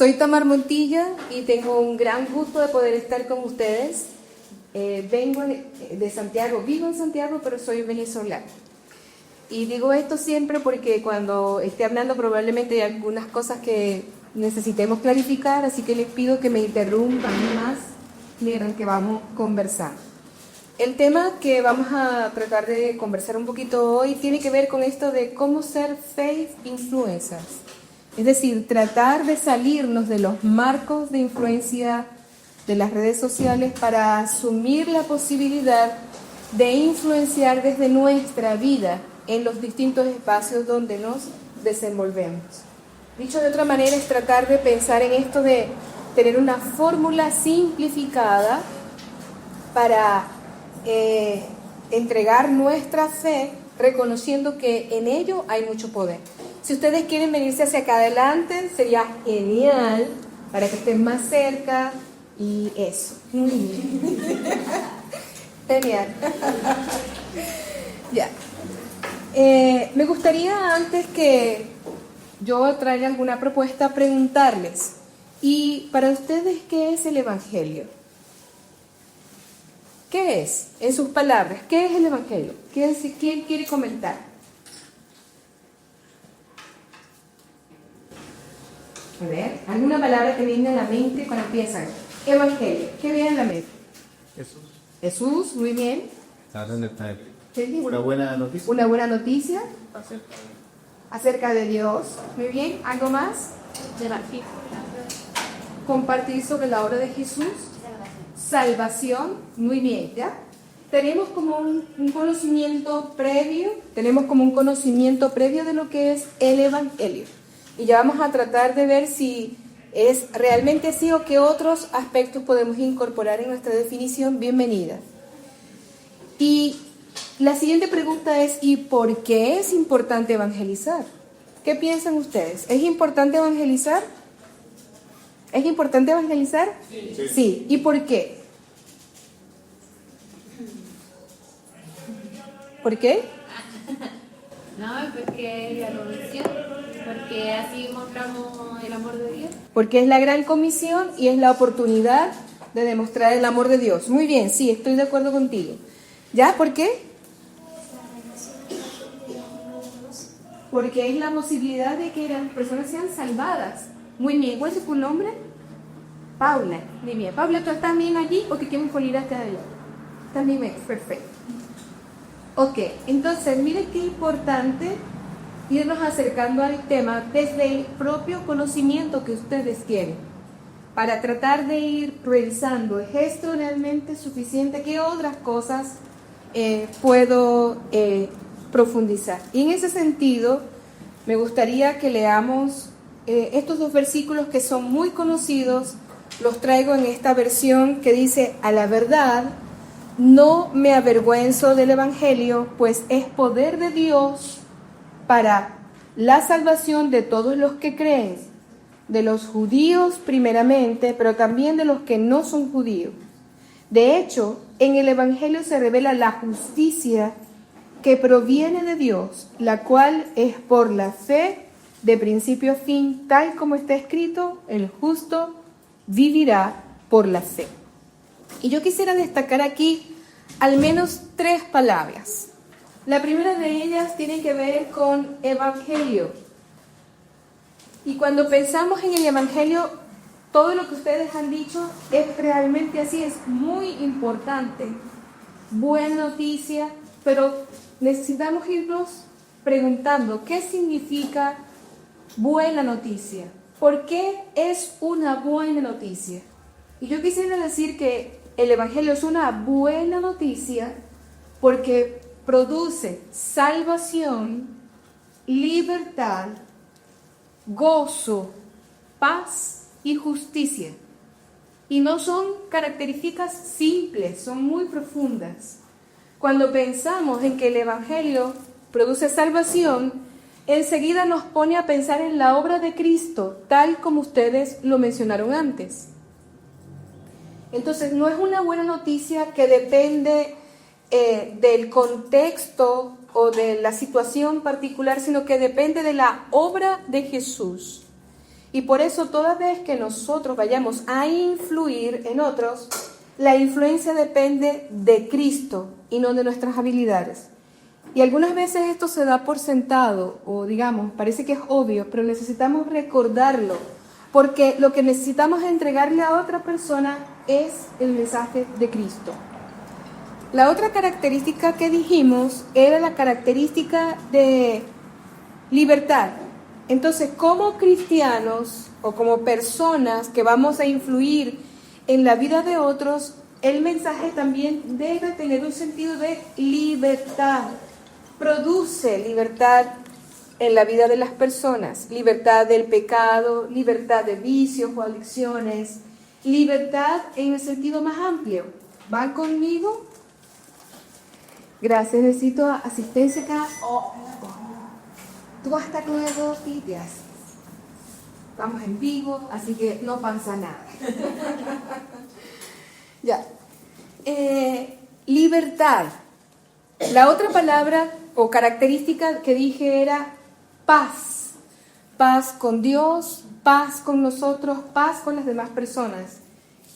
Soy Tamar Montilla y tengo un gran gusto de poder estar con ustedes. Vengo de Santiago, vivo en Santiago, pero soy venezolana. Y digo esto siempre porque cuando esté hablando probablemente hay algunas cosas que necesitemos clarificar, así que les pido que me interrumpan más mientras que vamos conversando. El tema que vamos a tratar de conversar un poquito hoy tiene que ver con esto de cómo ser faith influencers. Es decir, tratar de salirnos de los marcos de influencia de las redes sociales para asumir la posibilidad de influenciar desde nuestra vida en los distintos espacios donde nos desenvolvemos. Dicho de otra manera, es tratar de pensar en esto de tener una fórmula simplificada para entregar nuestra fe, reconociendo que en ello hay mucho poder. Si ustedes quieren venirse hacia acá adelante, sería genial para que estén más cerca y eso. Genial. Ya. Me gustaría, antes que yo traiga alguna propuesta, preguntarles, ¿y para ustedes qué es el Evangelio? ¿Qué es? En sus palabras, ¿qué es el Evangelio? ¿Quién quiere comentar? A ver, ¿alguna palabra que venga a la mente cuando piensan? Evangelio, ¿qué viene a la mente? Jesús. Jesús, muy bien. Una buena noticia. Una buena noticia acerca de Dios, muy bien. ¿Algo más? Compartir sobre la obra de Jesús. Salvación, muy bien, ¿ya? Tenemos como un conocimiento previo, de lo que es el Evangelio. Y ya vamos a tratar de ver si es realmente así o qué otros aspectos podemos incorporar en nuestra definición. Bienvenida. Y la siguiente pregunta es, ¿y por qué es importante evangelizar? ¿Qué piensan ustedes? ¿Es importante evangelizar? ¿Es importante evangelizar? Sí. ¿Y por qué? ¿Por qué? No, porque es la comisión, porque así mostramos el amor de Dios. Porque es la gran comisión y es la oportunidad de demostrar el amor de Dios. Muy bien, sí, estoy de acuerdo contigo. ¿Ya? ¿Por qué? Porque es la posibilidad de que las personas sean salvadas. Muy bien, ¿cuál es tu nombre? Paula. Muy bien. Paula, ¿tú estás bien allí o te quieres ir hasta allá? También es perfecto. Ok, entonces, miren qué importante irnos acercando al tema desde el propio conocimiento que ustedes quieren, para tratar de ir revisando, ¿es esto realmente suficiente? ¿Qué otras cosas puedo profundizar? Y en ese sentido, me gustaría que leamos estos dos versículos que son muy conocidos. Los traigo en esta versión que dice: a la verdad, no me avergüenzo del Evangelio, pues es poder de Dios para la salvación de todos los que creen, de los judíos primeramente, pero también de los que no son judíos. De hecho, en el Evangelio se revela la justicia que proviene de Dios, la cual es por la fe de principio a fin, tal como está escrito: el justo vivirá por la fe. Y yo quisiera destacar aquí al menos 3 palabras. La primera de ellas tiene que ver con evangelio. Y cuando pensamos en el evangelio, todo lo que ustedes han dicho es realmente así, es muy importante. Buena noticia, pero necesitamos irnos preguntando, ¿qué significa buena noticia? ¿Por qué es una buena noticia? Y yo quisiera decir que el Evangelio es una buena noticia porque produce salvación, libertad, gozo, paz y justicia. Y no son características simples, son muy profundas. Cuando pensamos en que el Evangelio produce salvación, enseguida nos pone a pensar en la obra de Cristo, tal como ustedes lo mencionaron antes. Entonces, no es una buena noticia que depende del contexto o de la situación particular, sino que depende de la obra de Jesús. Y por eso toda vez que nosotros vayamos a influir en otros, la influencia depende de Cristo y no de nuestras habilidades. Y algunas veces esto se da por sentado, o digamos, parece que es obvio, pero necesitamos recordarlo, porque lo que necesitamos entregarle a otra persona es el mensaje de Cristo. La otra característica que dijimos era la característica de libertad. Entonces, como cristianos o como personas que vamos a influir en la vida de otros, el mensaje también debe tener un sentido de libertad. Produce libertad en la vida de las personas, libertad del pecado, libertad de vicios o adicciones, libertad en el sentido más amplio. ¿Van conmigo? Gracias, necesito asistencia acá. Tú hasta luego y te haces. Estamos en vivo, así que no pasa nada. Ya. Libertad. La otra palabra o característica que dije era paz. Paz con Dios, paz con nosotros, paz con las demás personas.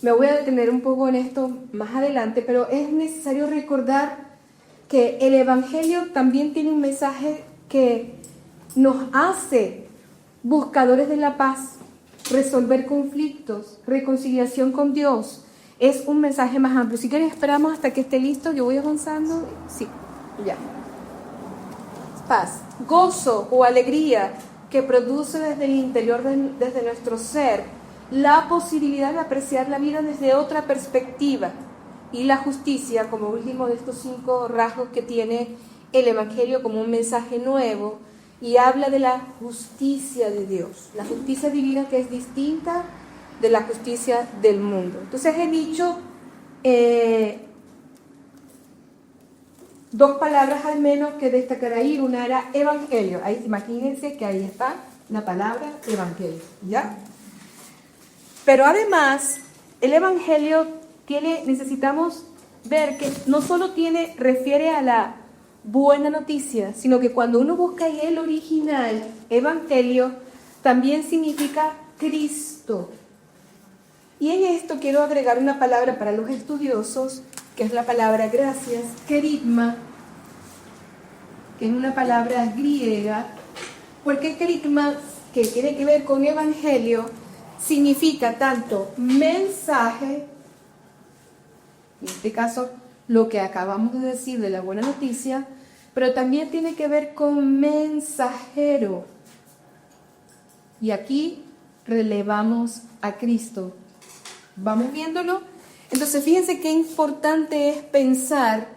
Me voy a detener un poco en esto más adelante, pero es necesario recordar que el Evangelio también tiene un mensaje que nos hace buscadores de la paz, resolver conflictos, reconciliación con Dios. Es un mensaje más amplio. Si quieren, esperamos hasta que esté listo. Yo voy avanzando. Sí, ya. Paz, gozo o alegría que produce desde el interior, desde nuestro ser, la posibilidad de apreciar la vida desde otra perspectiva. Y la justicia, como último de estos 5 rasgos que tiene el Evangelio como un mensaje nuevo, y habla de la justicia de Dios, la justicia divina que es distinta de la justicia del mundo. Entonces he dicho 2 palabras al menos que destacar ahí. Una era evangelio. Ahí, imagínense que ahí está la palabra evangelio, ¿ya? Pero además, el evangelio necesitamos ver que no solo refiere a la buena noticia, sino que cuando uno busca ahí el original, evangelio, también significa Cristo. Y en esto quiero agregar una palabra para los estudiosos, que es la palabra, gracias, kerigma, que es una palabra griega, porque kerigma, que tiene que ver con evangelio, significa tanto mensaje, en este caso lo que acabamos de decir de la buena noticia, pero también tiene que ver con mensajero. Y aquí relevamos a Cristo. ¿Vamos viéndolo? Entonces, fíjense qué importante es pensar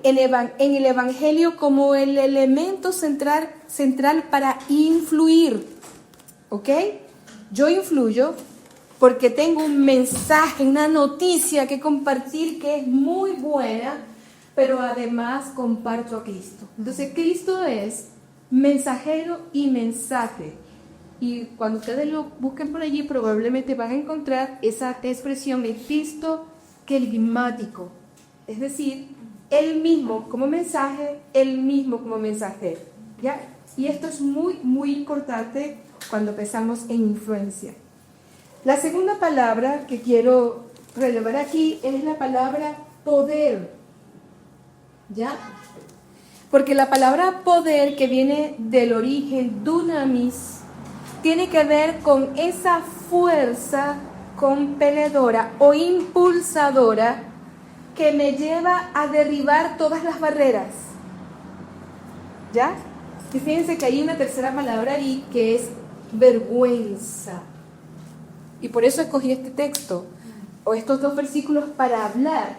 en el Evangelio como el elemento central para influir. ¿Ok? Yo influyo porque tengo un mensaje, una noticia que compartir que es muy buena, pero además comparto a Cristo. Entonces, Cristo es mensajero y mensaje. Y cuando ustedes lo busquen por allí, probablemente van a encontrar esa expresión de Cristo kerigmático. Es decir, Él mismo como mensaje, Él mismo como mensajero. ¿Ya? Y esto es muy, muy importante cuando pensamos en influencia. La segunda palabra que quiero relevar aquí es la palabra poder. ¿Ya? Porque la palabra poder, que viene del origen dunamis, tiene que ver con esa fuerza compeledora o impulsadora que me lleva a derribar todas las barreras. ¿Ya? Y fíjense que hay una tercera palabra ahí que es vergüenza. Y por eso escogí este texto, o estos 2 versículos, para hablar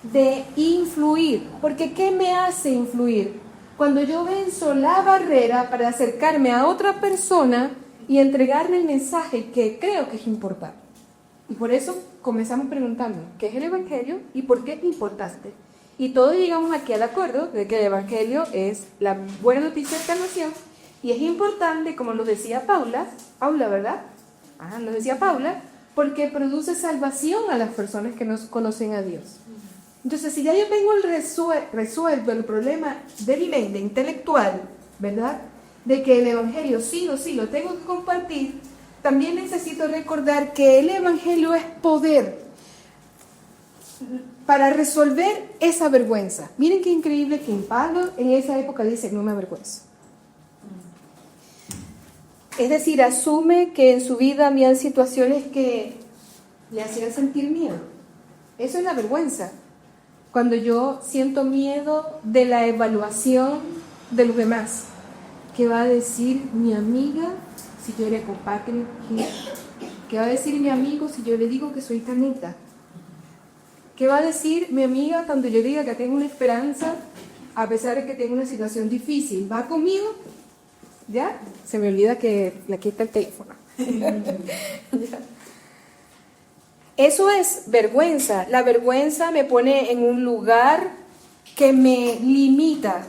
de influir. Porque ¿qué me hace influir? Cuando yo venzo la barrera para acercarme a otra persona y entregarle el mensaje que creo que es importante. Y por eso comenzamos preguntando, ¿qué es el Evangelio y por qué es importante? Y todos llegamos aquí al acuerdo de que el Evangelio es la buena noticia de salvación y es importante, como nos decía Paula, ¿verdad? Nos decía Paula, porque produce salvación a las personas que nos conocen a Dios. Entonces, si ya yo tengo resuelto el problema de mi mente intelectual, ¿verdad?, de que el Evangelio sí o sí lo tengo que compartir, también necesito recordar que el Evangelio es poder para resolver esa vergüenza. Miren qué increíble que Pablo en esa época dice, no me avergüenzo. Es decir, asume que en su vida habían situaciones que le hacían sentir miedo. Eso es la vergüenza. Cuando yo siento miedo de la evaluación de los demás. ¿Qué va a decir mi amiga si yo le comparto? ¿Qué va a decir mi amigo si yo le digo que soy tan neta? ¿Qué va a decir mi amiga cuando yo diga que tengo una esperanza a pesar de que tengo una situación difícil? ¿Va conmigo? ¿Ya? Se me olvida que aquí está el teléfono. ¿Ya? Eso es vergüenza. La vergüenza me pone en un lugar que me limita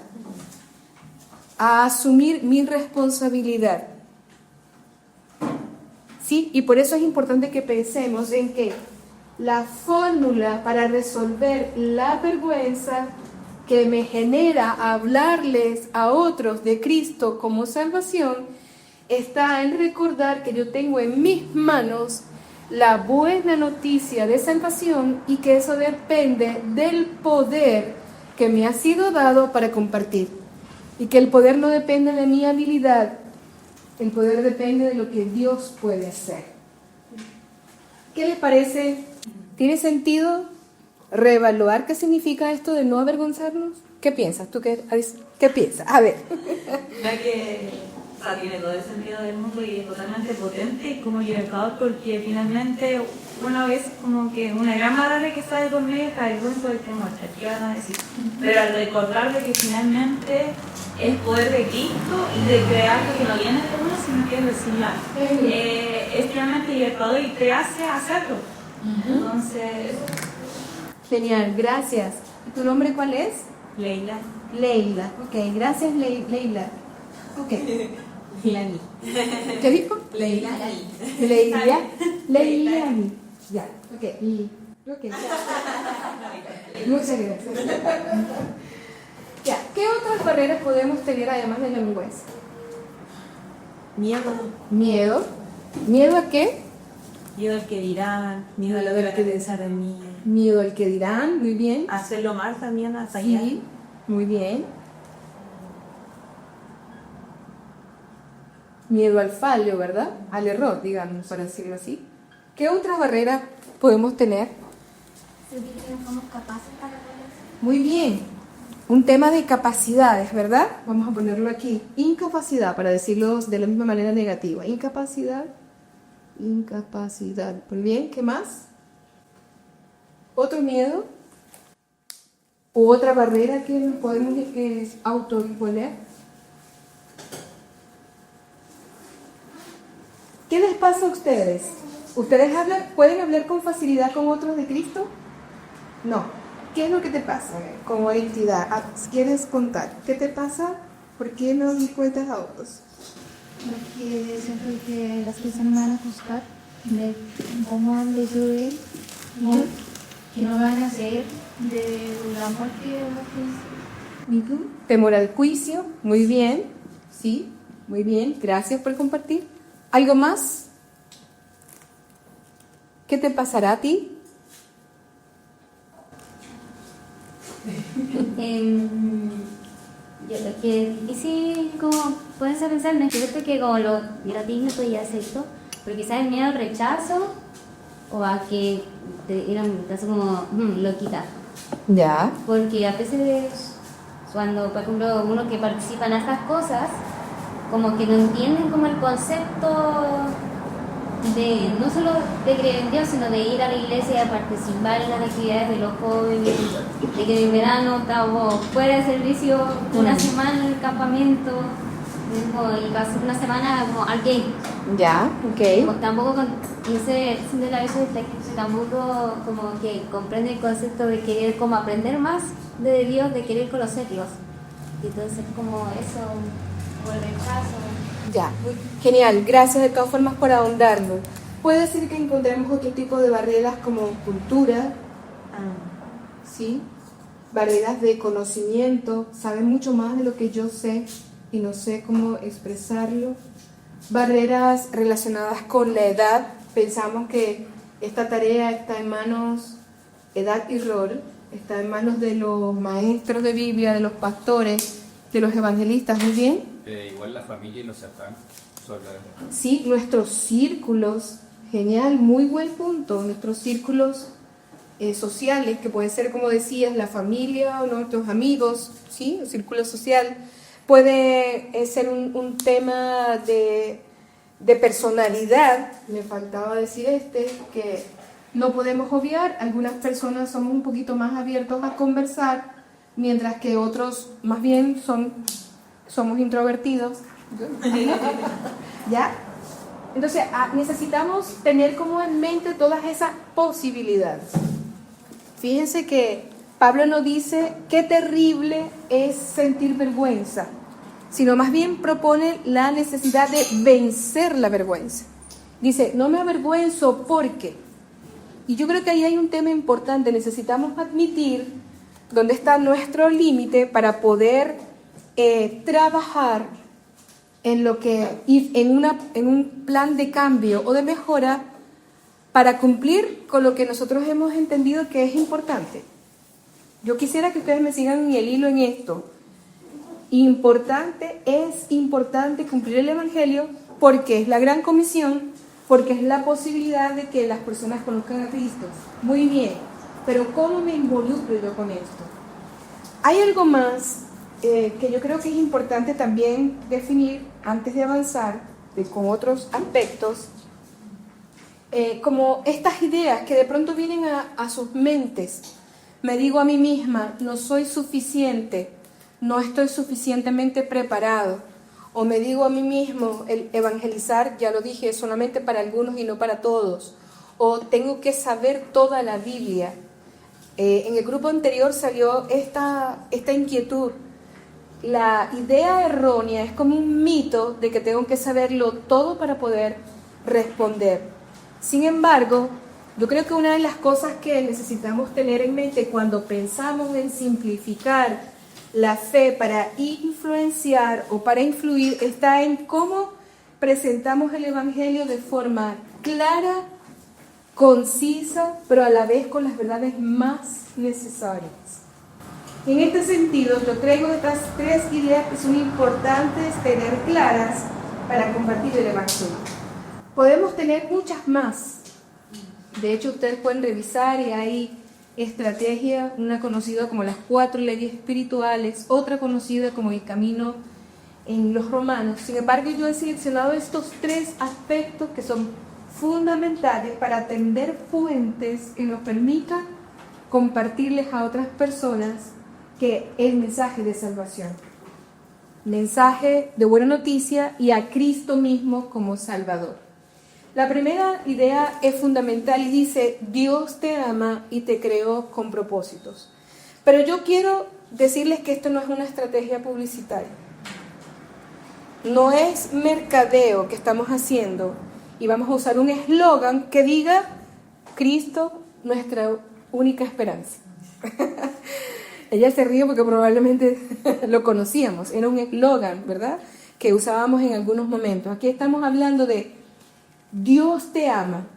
a asumir mi responsabilidad. ¿Sí? Y por eso es importante que pensemos en que la fórmula para resolver la vergüenza que me genera hablarles a otros de Cristo como salvación está en recordar que yo tengo en mis manos la buena noticia de salvación y que eso depende del poder que me ha sido dado para compartir. Y que el poder no depende de mi habilidad, el poder depende de lo que Dios puede hacer. ¿Qué les parece? ¿Tiene sentido reevaluar qué significa esto de no avergonzarnos? ¿Qué piensas? ¿Tú qué piensas? A ver. Ya que tiene todo el sentido del mundo y es totalmente potente como libertador, porque finalmente una vez como que una gran barrera que está de por medio está el cuento del que muestra, ¿qué van a decir? Pero al recordar de que finalmente es poder de Cristo y de crear algo que no viene de uno, sino que es recibir, es realmente libertador y te hace hacerlo. Entonces... Genial, gracias. ¿Tu nombre cuál es? Leila. Leila, ok, gracias Leila. Ok. Leilani. ¿Qué dijo? Leilani. Leilani. Ya, ok. Okay. Muchas gracias. Ya, ¿qué otras barreras podemos tener además de la vergüenza? Miedo. Miedo. ¿Miedo a qué? Miedo al que dirán, miedo a lo que pensar de mí. Miedo al que dirán, muy bien. Hacerlo mal también, a fallar. Sí, muy bien. Miedo al fallo, ¿verdad? Al error, digamos, para decirlo así. ¿Qué otras barreras podemos tener? Sentir que no somos capaces para poder. Muy bien. Un tema de capacidades, ¿verdad? Vamos a ponerlo aquí. Incapacidad, para decirlo de la misma manera negativa. Incapacidad. Incapacidad. Muy bien, ¿qué más? ¿Otro miedo? ¿U otra barrera que podemos autoimponer? ¿Qué les pasa a ustedes? ¿Ustedes pueden hablar con facilidad con otros de Cristo? No. ¿Qué es lo que te pasa con identidad? ¿Quieres contar? ¿Qué te pasa? ¿Por qué no cuentas a otros? Porque siento que las personas me van a juzgar de cómo hablo yo de él, que no me van a hacer del amor que ¿Y tú? Temor al juicio, muy bien, sí, muy bien, gracias por compartir. ¿Algo más? ¿Qué te pasará a ti? Yo creo que es difícil como puedes pensar, no es cierto que como lo digno y acepto, pero quizás el miedo al rechazo o a que te digan caso como loquita. Ya. Porque a veces cuando por ejemplo uno que participa en estas cosas como que no entienden como el concepto de no solo de creer en Dios, sino de ir a la iglesia y a participar en las actividades de los jóvenes, de que en verano estamos fuera de servicio una semana en el campamento y pasar una semana como al game. Ya, ok. Pues tampoco ese de la veces tampoco como que comprende el concepto de querer como aprender más de Dios, de querer conocerlos. Y entonces como eso, por el rechazo. Ya, genial. Gracias de todas formas por ahondarlo. Puede ser que encontremos otro tipo de barreras como cultura, ¿sí? Barreras de conocimiento, saben mucho más de lo que yo sé y no sé cómo expresarlo. barreras relacionadas con la edad. Pensamos que esta tarea está en manos, edad y rol, está en manos de los maestros de Biblia, de los pastores, de los evangelistas, ¿muy bien? Igual la familia y los cercanos. Sí, nuestros círculos, genial, muy buen punto, nuestros círculos sociales, que pueden ser, como decías, la familia o nuestros amigos, ¿sí? El círculo social puede ser un tema de personalidad. Me faltaba decir que no podemos obviar. Algunas personas somos un poquito más abiertos a conversar, mientras que otros más bien somos introvertidos. ¿Ya? Entonces necesitamos tener como en mente todas esas posibilidades. Fíjense que Pablo no dice qué terrible es sentir vergüenza, sino más bien propone la necesidad de vencer la vergüenza. Dice, no me avergüenzo porque. Y yo creo que ahí hay un tema importante. Necesitamos admitir dónde está nuestro límite para poder trabajar en un plan de cambio o de mejora para cumplir con lo que nosotros hemos entendido que es importante. Yo quisiera que ustedes me sigan en el hilo en esto. Es importante cumplir el Evangelio porque es la gran comisión, porque es la posibilidad de que las personas conozcan a Cristo. Muy bien, pero ¿cómo me involucro yo con esto? Hay algo más que yo creo que es importante también definir antes de avanzar con otros aspectos, como estas ideas que de pronto vienen a sus mentes. Me digo a mí misma, no soy suficiente, no estoy suficientemente preparado. O me digo a mí mismo, el evangelizar, ya lo dije, es solamente para algunos y no para todos. O tengo que saber toda la Biblia. En el grupo anterior salió esta inquietud. La idea errónea es como un mito de que tengo que saberlo todo para poder responder. Sin embargo, yo creo que una de las cosas que necesitamos tener en mente cuando pensamos en simplificar la fe para influenciar o para influir está en cómo presentamos el Evangelio de forma clara, concisa, pero a la vez con las verdades más necesarias. En este sentido, yo traigo estas 3 ideas que son importantes tener claras para compartir el Evangelio. Podemos tener muchas más. De hecho, ustedes pueden revisar y hay estrategia, una conocida como las 4 leyes espirituales, otra conocida como el camino en los romanos. Sin embargo, yo he seleccionado estos 3 aspectos que son fundamentales para atender fuentes que nos permitan compartirles a otras personas que el mensaje de salvación, mensaje de buena noticia y a Cristo mismo como Salvador. La primera idea es fundamental y dice, Dios te ama y te creó con propósitos. Pero yo quiero decirles que esto no es una estrategia publicitaria. No es mercadeo que estamos haciendo y vamos a usar un eslogan que diga, Cristo, nuestra única esperanza. Ella se ríe porque probablemente lo conocíamos. Era un eslogan, ¿verdad?, que usábamos en algunos momentos. Aquí estamos hablando de Dios te ama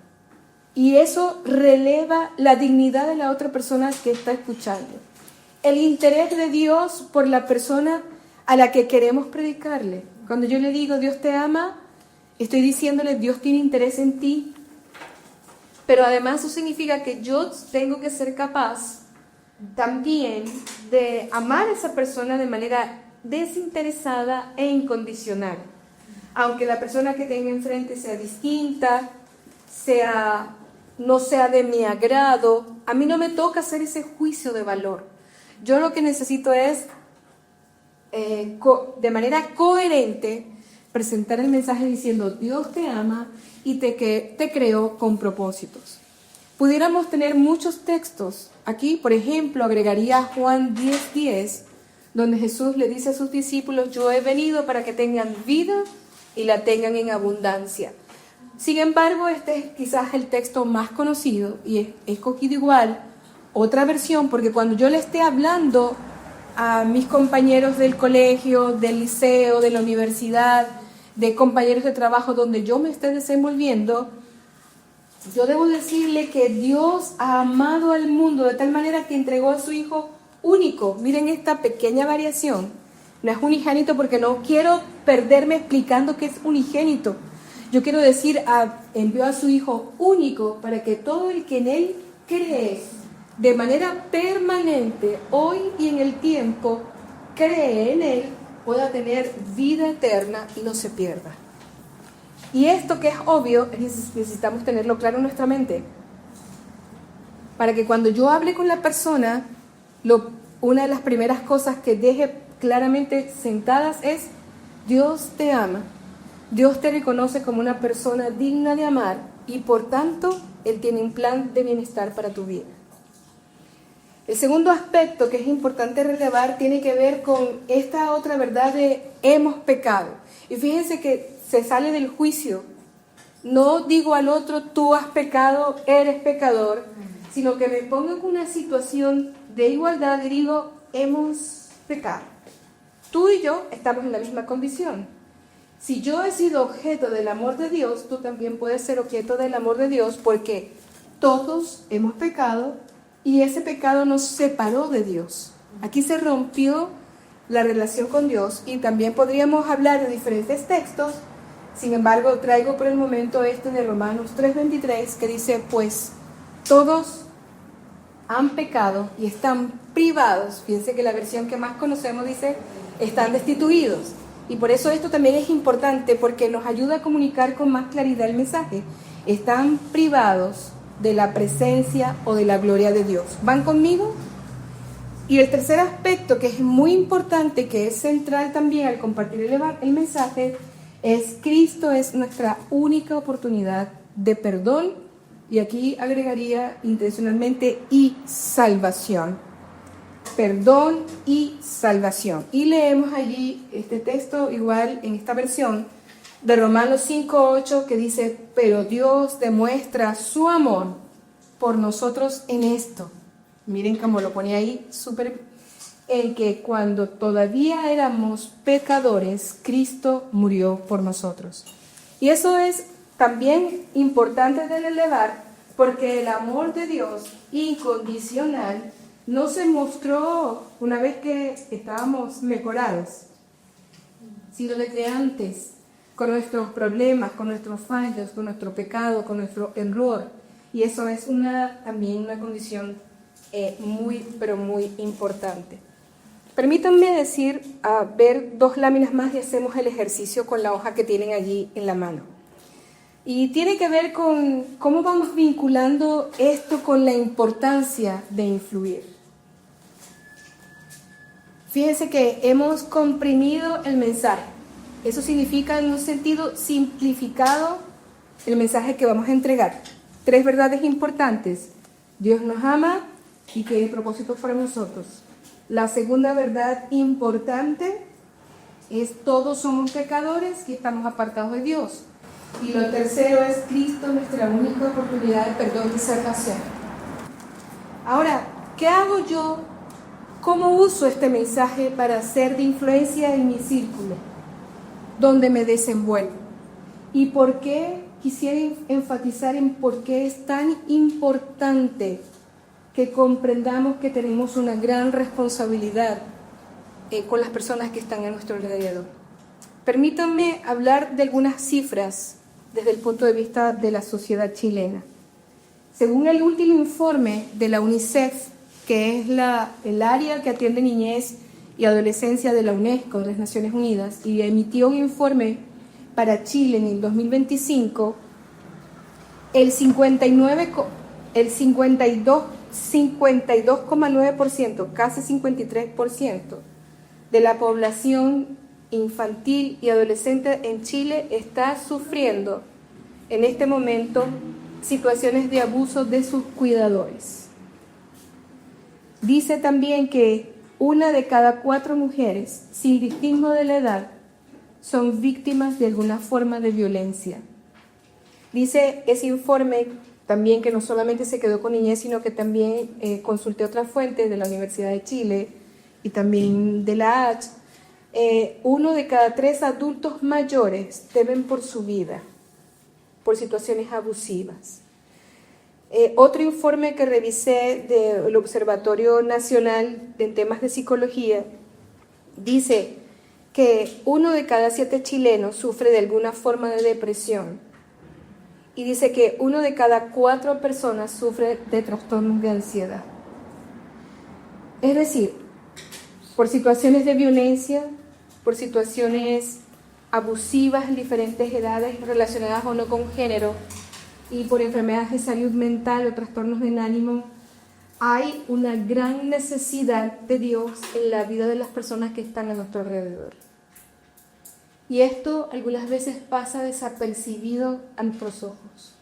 y eso releva la dignidad de la otra persona que está escuchando. El interés de Dios por la persona a la que queremos predicarle. Cuando yo le digo Dios te ama, estoy diciéndole Dios tiene interés en ti. Pero además eso significa que yo tengo que ser capaz también de amar a esa persona de manera desinteresada e incondicional. Aunque la persona que tenga enfrente sea distinta, no sea de mi agrado, a mí no me toca hacer ese juicio de valor. Yo lo que necesito es, de manera coherente, presentar el mensaje diciendo Dios te ama y te creó con propósitos. Pudiéramos tener muchos textos. Aquí, por ejemplo, agregaría Juan 10:10, donde Jesús le dice a sus discípulos, yo he venido para que tengan vida y la tengan en abundancia. Sin embargo, este es quizás el texto más conocido y he escogido igual otra versión porque cuando yo le esté hablando a mis compañeros del colegio, del liceo, de la universidad, de compañeros de trabajo donde yo me esté desenvolviendo, yo debo decirle que Dios ha amado al mundo de tal manera que entregó a su Hijo único. Miren esta pequeña variación. No es unigénito porque no quiero perderme explicando qué es unigénito. Yo quiero decir, envió a su Hijo único para que todo el que en Él cree de manera permanente, hoy y en el tiempo, cree en Él, pueda tener vida eterna y no se pierda. Y esto que es obvio, necesitamos tenerlo claro en nuestra mente. Para que cuando yo hable con la persona, una de las primeras cosas que deje claramente sentadas es: Dios te ama, Dios te reconoce como una persona digna de amar y por tanto Él tiene un plan de bienestar para tu vida. El segundo aspecto que es importante relevar tiene que ver con esta otra verdad de hemos pecado. Y fíjense que se sale del juicio. No digo al otro, tú has pecado, eres pecador, sino que me pongo en una situación de igualdad y digo, hemos pecado. Tú y yo estamos en la misma condición. Si yo he sido objeto del amor de Dios, tú también puedes ser objeto del amor de Dios, porque todos hemos pecado y ese pecado nos separó de Dios. Aquí se rompió la relación con Dios y también podríamos hablar de diferentes textos. Sin embargo, traigo por el momento este de Romanos 3:23 que dice, pues todos han pecado y están privados. Fíjense que la versión que más conocemos dice, están destituidos. Y por eso esto también es importante porque nos ayuda a comunicar con más claridad el mensaje. Están privados de la presencia o de la gloria de Dios. ¿Van conmigo? Y el tercer aspecto que es muy importante, que es central también al compartir el mensaje, es Cristo es nuestra única oportunidad de perdón, y aquí agregaría intencionalmente y salvación. Perdón y salvación. Y leemos allí este texto igual en esta versión de Romanos 5:8 que dice, pero Dios demuestra su amor por nosotros en esto. Miren cómo lo pone ahí, súper, en que cuando todavía éramos pecadores, Cristo murió por nosotros. Y eso es también importante de relevar, porque el amor de Dios incondicional no se mostró una vez que estábamos mejorados, sino desde antes, con nuestros problemas, con nuestros fallos, con nuestro pecado, con nuestro error. Y eso es también una condición muy, pero muy importante. Permítanme ver 2 láminas más y hacemos el ejercicio con la hoja que tienen allí en la mano. Y tiene que ver con cómo vamos vinculando esto con la importancia de influir. Fíjense que hemos comprimido el mensaje. Eso significa, en un sentido simplificado, el mensaje que vamos a entregar. 3 verdades importantes. Dios nos ama y tiene propósitos para nosotros. La segunda verdad importante es todos somos pecadores y estamos apartados de Dios. Y lo tercero es Cristo, nuestra única oportunidad de perdón y salvación. Ahora, ¿qué hago yo? ¿Cómo uso este mensaje para ser de influencia en mi círculo, donde me desenvuelvo? ¿Y por qué? Quisiera enfatizar en por qué es tan importante que comprendamos que tenemos una gran responsabilidad con las personas que están a nuestro alrededor. Permítanme hablar de algunas cifras desde el punto de vista de la sociedad chilena. Según el último informe de la UNICEF, que es el área que atiende niñez y adolescencia de la UNESCO, de las Naciones Unidas, y emitió un informe para Chile en el 2025, el 52,9%, casi 53% de la población infantil y adolescente en Chile está sufriendo en este momento situaciones de abuso de sus cuidadores. Dice también que 1 de cada 4 mujeres, sin distingo de la edad, son víctimas de alguna forma de violencia. Dice ese informe también que no solamente se quedó con niñez, sino que también consulté otras fuentes de la Universidad de Chile y también de la H, 1 de cada 3 adultos mayores temen por su vida, por situaciones abusivas. Otro informe que revisé del Observatorio Nacional en temas de psicología dice que 1 de cada 7 chilenos sufre de alguna forma de depresión y dice que 1 de cada 4 personas sufre de trastornos de ansiedad. Es decir, por situaciones de violencia, por situaciones abusivas en diferentes edades relacionadas o no con género, y por enfermedades de salud mental o trastornos del ánimo, hay una gran necesidad de Dios en la vida de las personas que están a nuestro alrededor. Y esto algunas veces pasa desapercibido a nuestros ojos.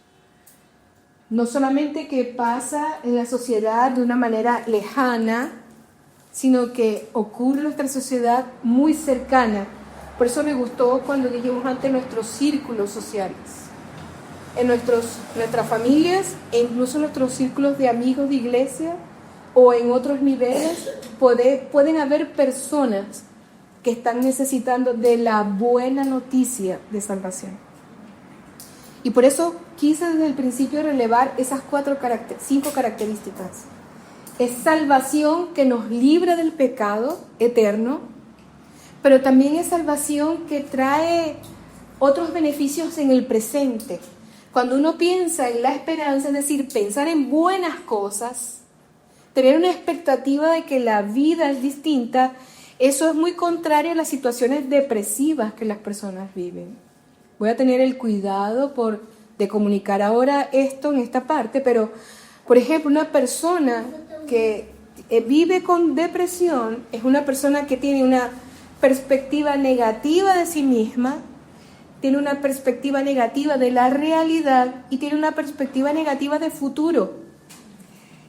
No solamente que pasa en la sociedad de una manera lejana, sino que ocurre en nuestra sociedad muy cercana. Por eso me gustó cuando dijimos antes nuestros círculos sociales. En nuestras familias e incluso en nuestros círculos de amigos de iglesia o en otros niveles pueden haber personas que están necesitando de la buena noticia de salvación. Y por eso quise desde el principio relevar esas 5 características. Es salvación que nos libra del pecado eterno, pero también es salvación que trae otros beneficios en el presente. Cuando uno piensa en la esperanza, es decir, pensar en buenas cosas, tener una expectativa de que la vida es distinta, eso es muy contrario a las situaciones depresivas que las personas viven. Voy a tener el cuidado de comunicar ahora esto en esta parte, pero, por ejemplo, una persona que vive con depresión es una persona que tiene una perspectiva negativa de sí misma, tiene una perspectiva negativa de la realidad y tiene una perspectiva negativa de futuro.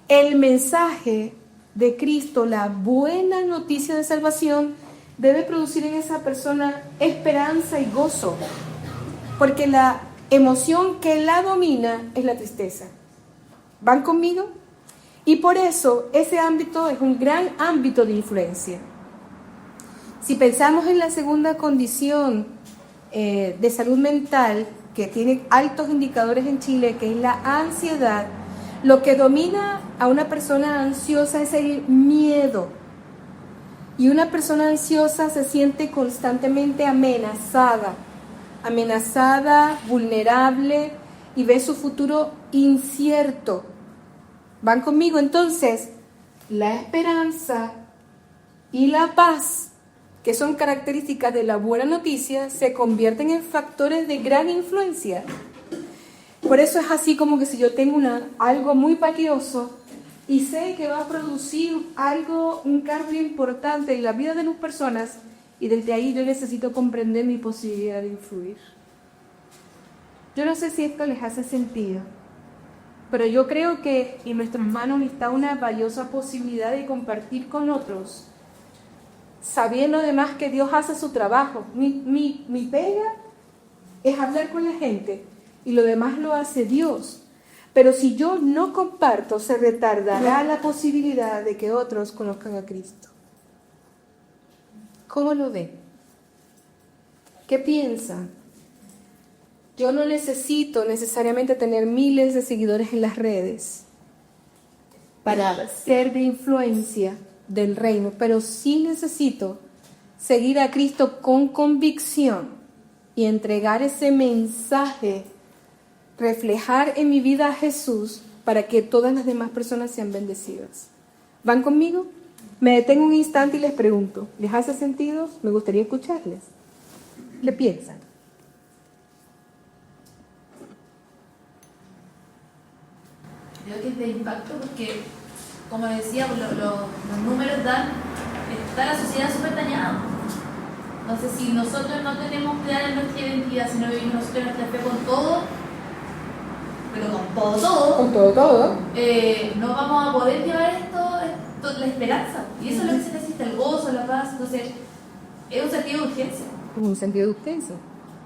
El mensaje de Cristo, la buena noticia de salvación, debe producir en esa persona esperanza y gozo, porque la emoción que la domina es la tristeza. ¿Van conmigo? Y por eso ese ámbito es un gran ámbito de influencia. Si pensamos en la segunda condición de salud mental, que tiene altos indicadores en Chile, que es la ansiedad, lo que domina a una persona ansiosa es el miedo. Y una persona ansiosa se siente constantemente amenazada, vulnerable, y ve su futuro incierto. ¿Van conmigo? Entonces, la esperanza y la paz, que son características de la buena noticia, se convierten en factores de gran influencia. Por eso es así como que si yo tengo algo muy valioso y sé que va a producir un cambio importante en la vida de las personas, y desde ahí yo necesito comprender mi posibilidad de influir. Yo no sé si esto les hace sentido, pero yo creo que en nuestras manos está una valiosa posibilidad de compartir con otros, sabiendo además que Dios hace su trabajo. Mi pega es hablar con la gente y lo demás lo hace Dios. Pero si yo no comparto, se retardará la posibilidad de que otros conozcan a Cristo. ¿Cómo lo ven? ¿Qué piensan? Yo no necesito necesariamente tener miles de seguidores en las redes para ser de influencia del reino, pero sí necesito seguir a Cristo con convicción y entregar ese mensaje, reflejar en mi vida a Jesús para que todas las demás personas sean bendecidas. ¿Van conmigo? Me detengo un instante y les pregunto, ¿les hace sentido? Me gustaría escucharles. ¿Qué piensan? Creo que es de impacto porque, como decía, los números dan, está la sociedad súper dañada. Entonces, si nosotros no tenemos clara nuestra identidad, si no vivimos nosotros nuestra fe con todo, pero con todo, no vamos a poder llevar esto, la esperanza. Y eso es lo que se necesita, el gozo, la paz. Entonces, es un sentido de urgencia. Un sentido de urgencia.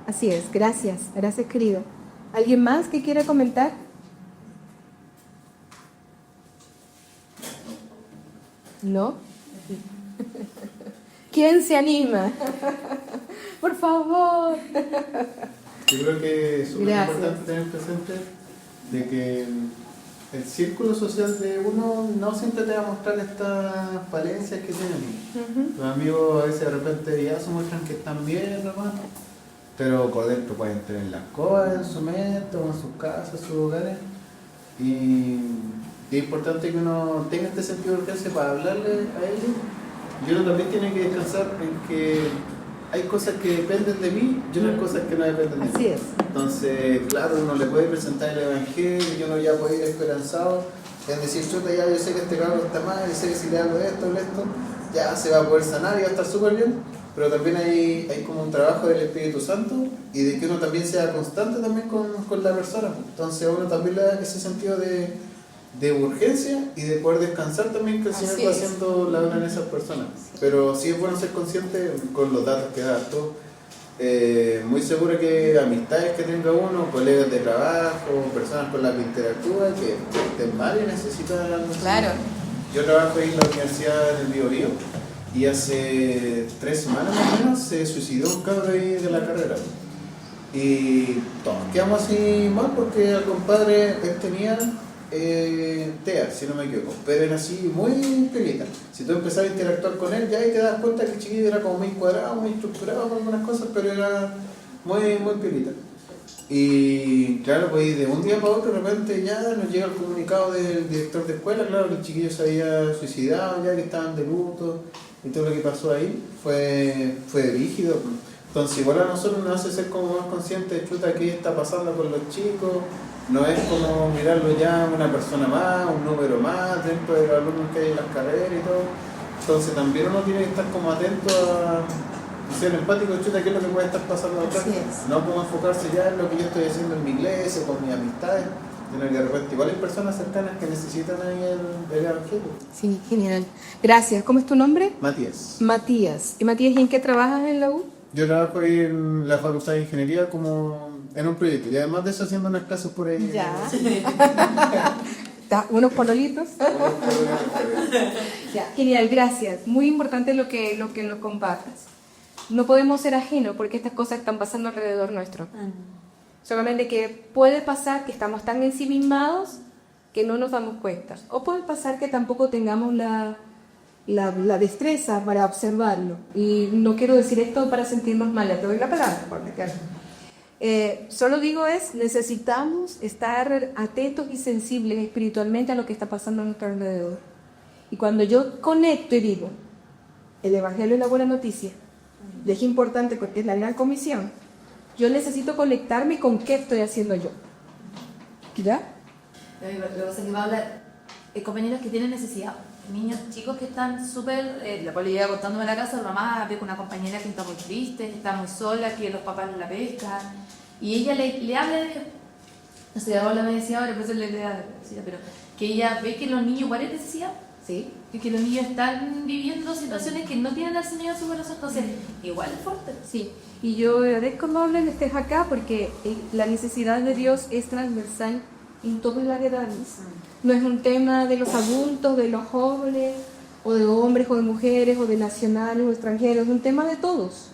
Así es, gracias querido. ¿Alguien más que quiera comentar? ¿No? ¿Quién se anima? Por favor. Yo creo que es súper Gracias. importante tener presente de que el círculo social de uno no siempre te va a mostrar estas falencias que tienen. Los amigos a veces de repente ya se muestran que están bien, hermano, pero por dentro pueden tener las cosas en su mente o en sus casas, sus hogares. Y es importante que uno tenga este sentido de urgencia para hablarle a ellos. Y uno también tiene que descansar en que hay cosas que dependen de mí y otras cosas que no dependen de mí. Así es. Entonces, claro, uno le puede presentar el evangelio y uno ya puede ir esperanzado en decir, chuta, ya yo sé que este cabrón está mal, yo sé que si le hago esto, ya se va a poder sanar y va a estar súper bien. Pero también hay como un trabajo del Espíritu Santo y de que uno también sea constante también con la persona. Entonces a uno también le da ese sentido de urgencia y de poder descansar también que el Señor Así va es. haciendo la obra en esas personas. Pero sí es bueno ser consciente con los datos que da tú. Muy seguro que amistades que tenga uno, colegas de trabajo, personas con las que interactúa, que estén mal y necesitan algo así. Claro. Yo trabajo ahí en la Universidad del Biobío y hace 3 semanas más o menos se suicidó un cabrón ahí de la carrera. Y todos quedamos así mal porque al compadre él tenía TEA, si no me equivoco, pero era así muy pelita. Si tú empezabas a interactuar con él, ya ahí te das cuenta que el chiquillo era como muy cuadrado, muy estructurado con algunas cosas, pero era muy pelita. Y claro, pues de un día para otro de repente ya nos llega el comunicado del director de escuela, claro que el chiquillo se había suicidado, ya que estaban de luto y todo lo que pasó ahí fue rígido. Entonces igual a nosotros nos hace ser como más conscientes de chuta qué está pasando con los chicos. No es como mirarlo ya una persona más, un número más dentro de los alumnos que hay en las carreras y todo. Entonces también uno tiene que estar como atento a ser empático, chuta, qué es lo que puede estar pasando acá. Así es. No como enfocarse ya en lo que yo estoy haciendo en mi iglesia, con mis amistades, sino que de repente igual hay personas cercanas que necesitan ahí el evangelio. Sí, genial. Gracias. ¿Cómo es tu nombre? Matías. Matías. ¿Y Matías, y en qué trabajas en la U? Yo trabajo ahí en la Facultad de Ingeniería como en un proyecto y además de eso haciendo unas clases por ahí. Ya. Unos pololitos. Ya, genial, gracias. Muy importante lo que nos compartas. No podemos ser ajenos porque estas cosas están pasando alrededor nuestro. Solamente que puede pasar que estamos tan ensimismados que no nos damos cuenta. O puede pasar que tampoco tengamos la destreza para observarlo. Y no quiero decir esto para sentirnos mal, te doy la palabra, por ejemplo. Solo digo necesitamos estar atentos y sensibles espiritualmente a lo que está pasando a nuestro alrededor. Y cuando yo conecto y digo, el Evangelio es la buena noticia, y es importante porque es la gran comisión, yo necesito conectarme con qué estoy haciendo yo. ¿Ya? Lo que pasa es que va a hablar compañeros que tienen necesidad. Niños chicos que están súper, la Poli llega contándome en la casa, la mamá ve con una compañera que está muy triste, está muy sola, que los papás la pescan, y ella le habla de Dios. No sé, ahora me decía ahora, por eso le da pero que ella ve que los niños igual es necesidad, ¿sí? Que los niños están viviendo situaciones que no tienen al Señor en su corazón, entonces igual es fuerte. Sí, y yo agradezco que estés acá porque la necesidad de Dios es transversal en todas las edades. No es un tema de los adultos, de los jóvenes, o de hombres, o de mujeres, o de nacionales, o extranjeros, es un tema de todos.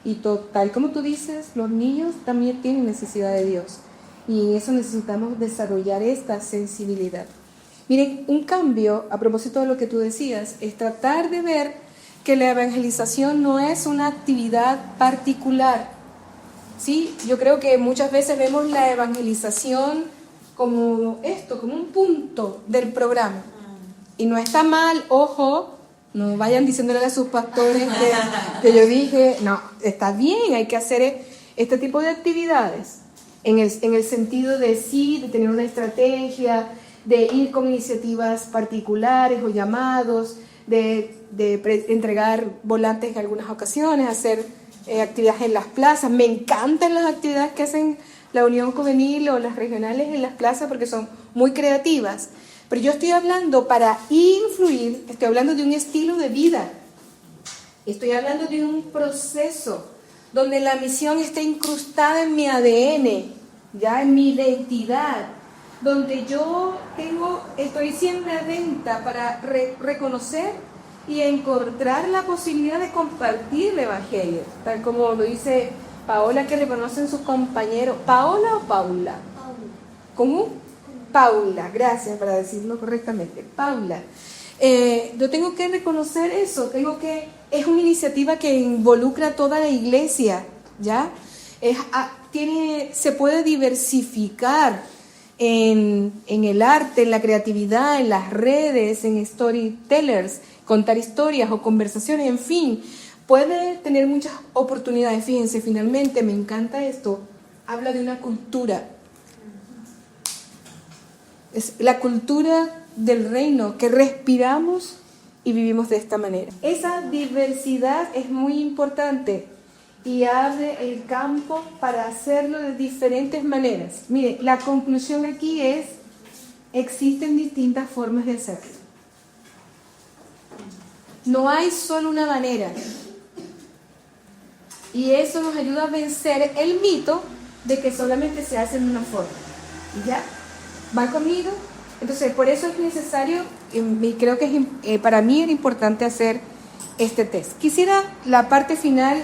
Y tal como tú dices, los niños también tienen necesidad de Dios. Y en eso necesitamos desarrollar esta sensibilidad. Miren, un cambio, a propósito de lo que tú decías, es tratar de ver que la evangelización no es una actividad particular. ¿Sí? Yo creo que muchas veces vemos la evangelización como esto, como un punto del programa. Y no está mal, ojo, no vayan diciéndole a sus pastores que yo dije, no, está bien, hay que hacer este tipo de actividades, en el sentido de sí, de tener una estrategia, de ir con iniciativas particulares o llamados, de entregar volantes en algunas ocasiones, hacer actividades en las plazas. Me encantan las actividades que hacen la Unión Juvenil o las regionales en las plazas porque son muy creativas. Pero yo estoy hablando para influir, estoy hablando de un estilo de vida. Estoy hablando de un proceso donde la misión está incrustada en mi ADN, ya en mi identidad, donde yo estoy siempre atenta para reconocer y encontrar la posibilidad de compartir el Evangelio, tal como lo dice Paola, que reconocen sus compañeros. ¿Paola o Paula? ¿Cómo? Paula, gracias para decirlo correctamente. Paula. Yo tengo que reconocer eso, es una iniciativa que involucra a toda la iglesia, ¿ya? Se puede diversificar en el arte, en la creatividad, en las redes, en storytellers, contar historias o conversaciones, en fin, puede tener muchas oportunidades. Fíjense, finalmente me encanta esto, habla de una cultura, es la cultura del reino que respiramos y vivimos de esta manera. Esa diversidad es muy importante y abre el campo para hacerlo de diferentes maneras. Mire, la conclusión aquí es: existen distintas formas de hacerlo. No hay solo una manera. Y eso nos ayuda a vencer el mito de que solamente se hace en una forma. ¿Ya? ¿Va conmigo? Entonces, por eso es necesario, y creo que para mí era importante hacer este test. Quisiera la parte final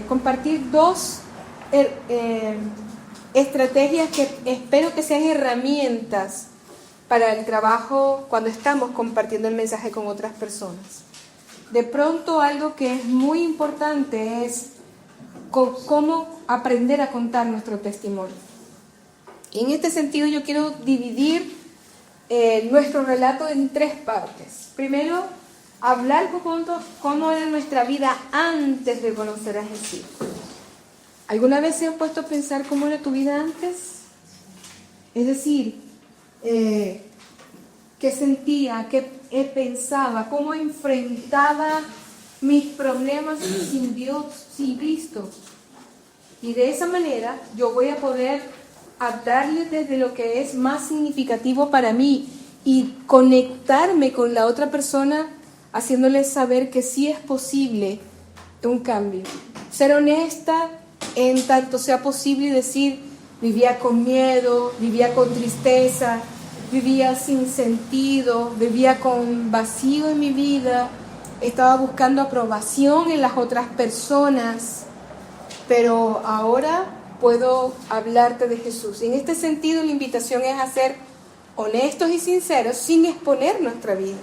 compartir dos estrategias que espero que sean herramientas para el trabajo cuando estamos compartiendo el mensaje con otras personas. De pronto, algo que es muy importante es cómo aprender a contar nuestro testimonio. Y en este sentido yo quiero dividir nuestro relato en tres partes. Primero, hablar cómo era nuestra vida antes de conocer a Jesús. ¿Alguna vez se han puesto a pensar cómo era tu vida antes? Es decir, qué sentía, qué pensaba, cómo enfrentaba mis problemas sin Dios, sin Cristo. Y de esa manera yo voy a poder hablarle desde lo que es más significativo para mí y conectarme con la otra persona, haciéndole saber que sí es posible un cambio. Ser honesta en tanto sea posible y decir: vivía con miedo, vivía con tristeza, vivía sin sentido, vivía con vacío en mi vida, estaba buscando aprobación en las otras personas, pero ahora puedo hablarte de Jesús. Y en este sentido la invitación es a ser honestos y sinceros sin exponer nuestra vida.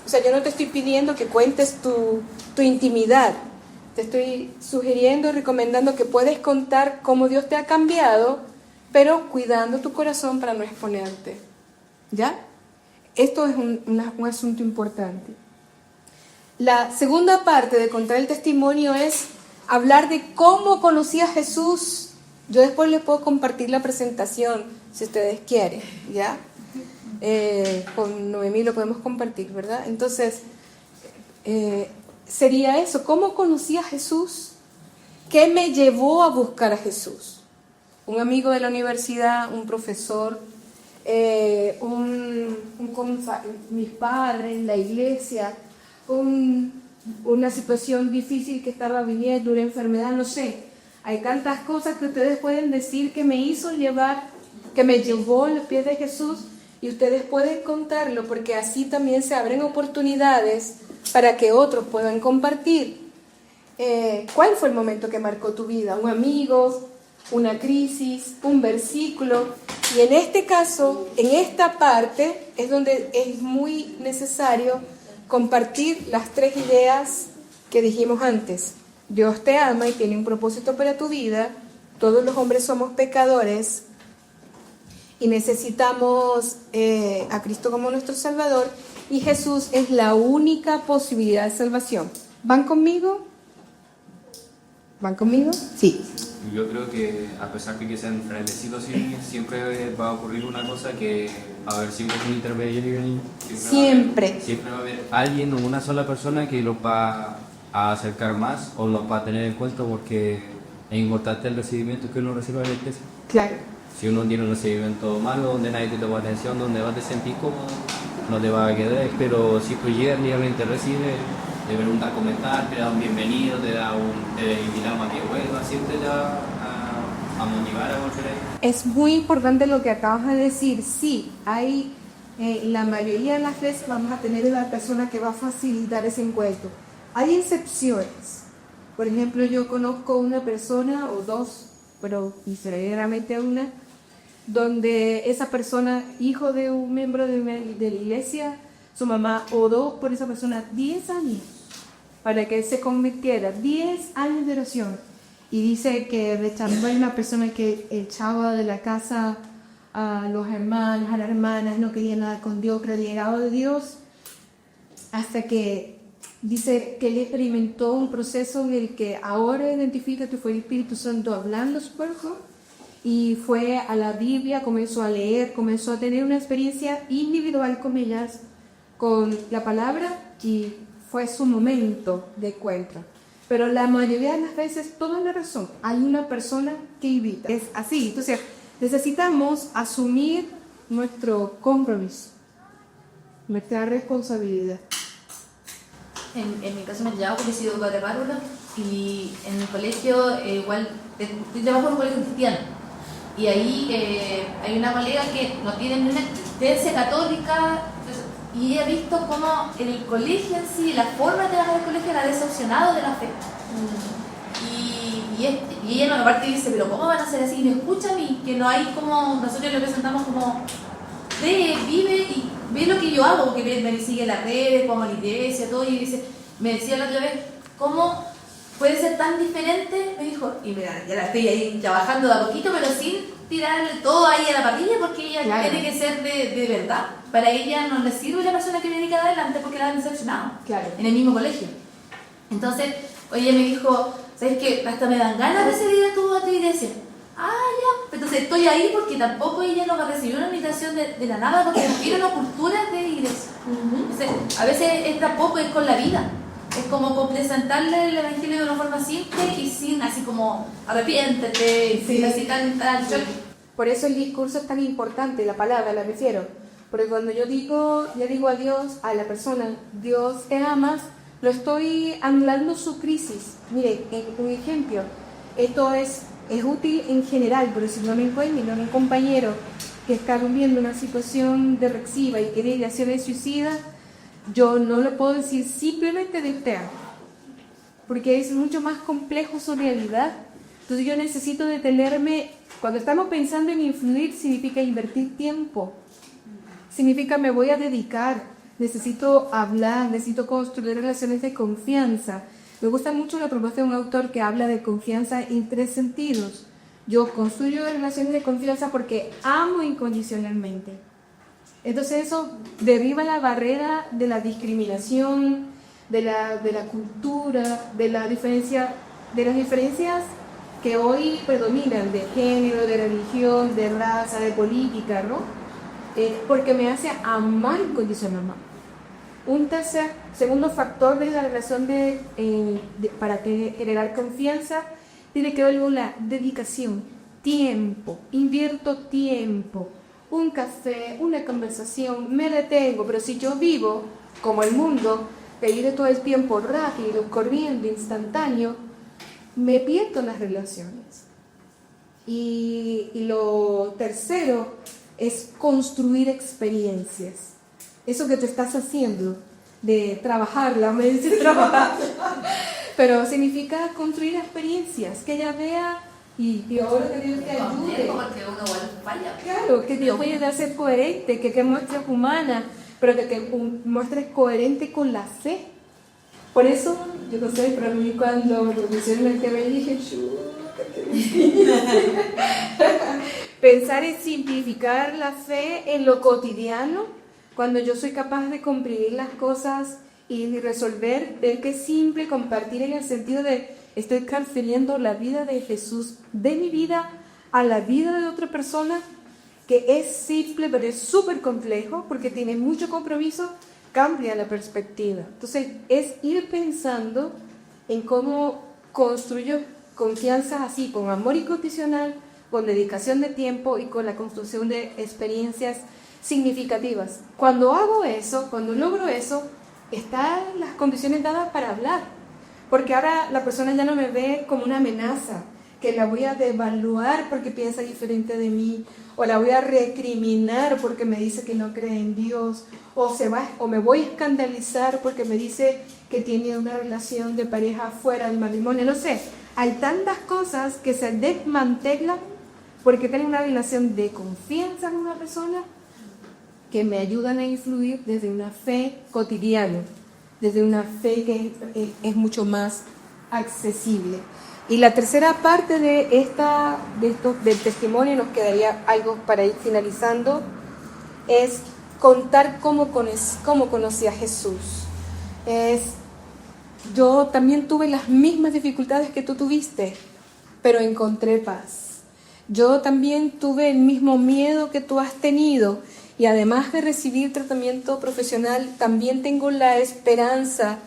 O sea, yo no te estoy pidiendo que cuentes tu intimidad. Te estoy sugiriendo y recomendando que puedes contar cómo Dios te ha cambiado, pero cuidando tu corazón para no exponerte. ¿Ya? Esto es un asunto importante. La segunda parte de contar el testimonio es hablar de cómo conocí a Jesús. Yo después les puedo compartir la presentación, si ustedes quieren, ¿ya? Con Noemí lo podemos compartir, ¿verdad? Entonces, sería eso: ¿cómo conocí a Jesús? ¿Qué me llevó a buscar a Jesús? Un amigo de la universidad, un profesor, mis padres, la iglesia, una situación difícil que estaba viviendo, una enfermedad, no sé. Hay tantas cosas que ustedes pueden decir que me hizo llevar, que me llevó a los pies de Jesús, y ustedes pueden contarlo, porque así también se abren oportunidades para que otros puedan compartir. ¿Cuál fue el momento que marcó tu vida? ¿Un amigo? ¿Una crisis? ¿Un versículo? Y en este caso, en esta parte, es donde es muy necesario compartir las tres ideas que dijimos antes. Dios te ama y tiene un propósito para tu vida. Todos los hombres somos pecadores y necesitamos a Cristo como nuestro Salvador, y Jesús es la única posibilidad de salvación. ¿Van conmigo? ¿Van conmigo? Sí. Yo creo que a pesar de que sean enfrentecidos, siempre va a ocurrir una cosa, que a ver si un intermediario. Siempre Va a haber alguien o una sola persona que los va a acercar más o los va a tener en cuenta, porque es importante el recibimiento que uno reciba de la iglesia. Claro. Si uno tiene un recibimiento malo, donde nadie te toma atención, donde vas a te sentir cómodo, no te va a quedar. Pero si tú llegas y alguien te recibe, te pregunta a comentar, te da un bienvenido, te invitamos a que vuelvas, siempre te va a motivar a volver ahí. Es muy importante lo que acabas de decir. Sí, hay la mayoría de las veces vamos a tener una persona que va a facilitar ese encuentro. Hay excepciones. Por ejemplo, yo conozco una persona o dos, pero sinceramente una, donde esa persona, hijo de un miembro de la iglesia, su mamá oró por esa persona 10 años para que él se convirtiera, 10 años de oración. Y dice que rechazó a una persona que echaba de la casa a los hermanos, a las hermanas, no quería nada con Dios, renegaba de Dios, hasta que dice que él experimentó un proceso en el que ahora identifica que fue el Espíritu Santo hablando su cuerpo, y fue a la Biblia, comenzó a leer, comenzó a tener una experiencia individual con ellas, con la palabra, y fue su momento de encuentro. Pero la mayoría de las veces, toda la razón, hay una persona que invita. Es así. Entonces, necesitamos asumir nuestro compromiso, nuestra responsabilidad. En mi caso me he llevado porque he sido padre párvulo y en el colegio igual, yo trabajo en un colegio cristiano y ahí hay una colega que no tiene ni una existencia católica y he visto cómo en el colegio en sí, la forma de trabajar el colegio la ha decepcionado de la fe. Y ella no, aparte dice, pero ¿cómo van a ser así? Y me escuchan y que no hay como, nosotros lo presentamos como, vive y ve lo que yo hago, porque me sigue en las redes, como la iglesia, todo, y dice, me decía la otra vez, ¿cómo puede ser tan diferente? Me dijo, y mira, ya la estoy ahí trabajando de a poquito, pero sin tirarle todo ahí a la parrilla, porque ella Claro. tiene que ser de verdad. Para ella no le sirve la persona que viene cada adelante porque la han decepcionado Claro. en el mismo colegio. Entonces, ella me dijo, ¿sabes qué? Hasta me dan ganas de seguir a tu iglesia. Ah, ya. Entonces estoy ahí porque tampoco ella no recibió una invitación de la nada porque no quiere una cultura de iglesia. Entonces, a veces tampoco es con la vida. Es como presentarle el evangelio de una forma simple y sin así como arrepiéntete, Sí. sin así tan choque. Por eso el discurso es tan importante, la palabra, la refiero. Porque cuando yo digo a Dios, a la persona, Dios te amas, lo estoy anulando su crisis. Mire, un ejemplo, esto es útil en general, pero si no me encuentro un compañero que está viviendo una situación depresiva y quiere ideación suicida, yo no le puedo decir simplemente de usted, porque es mucho más complejo su realidad. Entonces yo necesito detenerme. Cuando estamos pensando en influir, significa invertir tiempo, significa me voy a dedicar, necesito hablar, necesito construir relaciones de confianza. Me gusta mucho la propuesta de un autor que habla de confianza en 3 sentidos. Yo construyo relaciones de confianza porque amo incondicionalmente. Entonces eso derriba la barrera de la discriminación, de la cultura, de las diferencias que hoy predominan, de género, de religión, de raza, de política, ¿no? Porque me hace amar incondicionalmente. Un segundo factor de la relación para generar confianza tiene que ver con la dedicación, tiempo, invierto tiempo, un café, una conversación, me detengo, pero si yo vivo como el mundo, que vive todo el tiempo rápido, corriendo, instantáneo, me pierdo en las relaciones. Y lo tercero es construir experiencias. Eso que tú estás haciendo, de trabajarla, me dice trabajar, pero significa construir experiencias, que ella vea y ahora que Dios te ayude. Porque uno igual falla. Claro, que Dios puede ser coherente, que muestres humana, pero que muestres coherente con la fe. Por eso, yo no sé, para mí cuando me pusieron el tema dije, chuta, qué difícil. Pensar en simplificar la fe en lo cotidiano, cuando yo soy capaz de comprimir las cosas y resolver, ver que es simple, compartir en el sentido de estoy transfiriendo la vida de Jesús de mi vida a la vida de otra persona, que es simple pero es súper complejo porque tiene mucho compromiso, cambia la perspectiva. Entonces es ir pensando en cómo construyo confianza así, con amor incondicional, con dedicación de tiempo y con la construcción de experiencias significativas. Cuando hago eso, cuando logro eso, están las condiciones dadas para hablar, porque ahora la persona ya no me ve como una amenaza, que la voy a devaluar porque piensa diferente de mí, o la voy a recriminar porque me dice que no cree en Dios, o me voy a escandalizar porque me dice que tiene una relación de pareja fuera del matrimonio. No sé, hay tantas cosas que se desmantelan porque tengo una relación de confianza con una persona que me ayudan a influir desde una fe cotidiana, desde una fe que es mucho más accesible. Y la tercera parte del testimonio, nos quedaría algo para ir finalizando, es contar cómo conocí a Jesús. Yo también tuve las mismas dificultades que tú tuviste, pero encontré paz. Yo también tuve el mismo miedo que tú has tenido, y además de recibir tratamiento profesional, también tengo la esperanza